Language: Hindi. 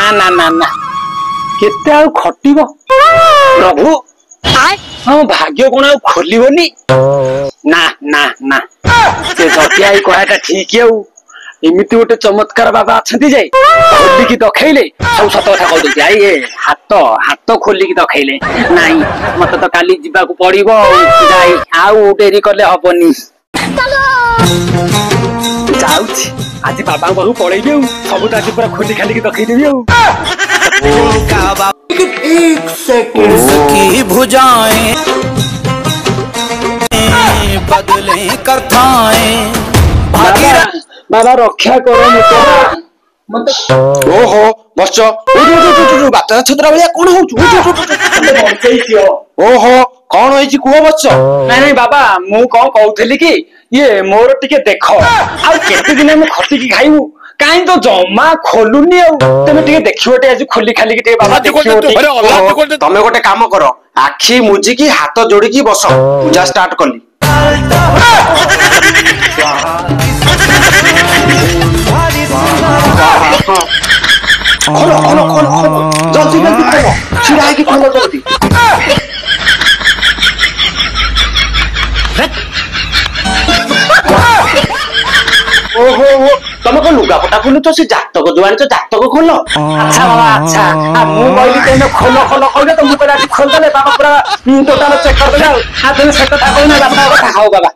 ना ना ना ना केते आउ खटिबो प्रभु हाँ भाग्य कोण आउ खोलिबनी ना ना ना से जति आई कहटा ठीक है एमती गोटे चमत्कार बाबा अच्छा जाए खोलिकी दखैले सब सत कथा कहते आई ए हाथ हाथ खोलिकी दखैले नाई मत तो काली जीवाकू पड़िबो जाई आउ डेरी करले हबनी जाउछि आज बाबा घरु पळैबे सब तो आज पूरा खोली खाली दखै देबी एक सेकंड की भुजाएं बदले करथाएं बाबा रक्षा करो ओहो बस बात छतरा भाया कौन हो ओहो कौन होइछि कुह बच्च नहीं नहीं बाबा मु कौन कहूली कि ये मोर टिके देख आ केते दिन हम खटिकी खाइबू काई तो जमा खोलुनी आ तमे टिके देखिबोटे आज खोली खाली के बाबा देखिबो तमे गोटे काम करो आखी मुजी की हाथ जोड़ी की बस पूजा स्टार्ट करली खोलो खोलो खोलो खोलो जल्दी जल्दी खोलो छिड़ा है कि खोलो जल्दी ओहो तुम को लुगा पटा खोलु तो से जातक जो आनी जातक खोलो अच्छा बाबा अच्छा मु कहली तेने खोलो खोलो खोलो तो मु परा खोल दले बाबा पूरा टोटल चेक कर देला आ तुम से कथा कहना बाबा कथा खाओ बाबा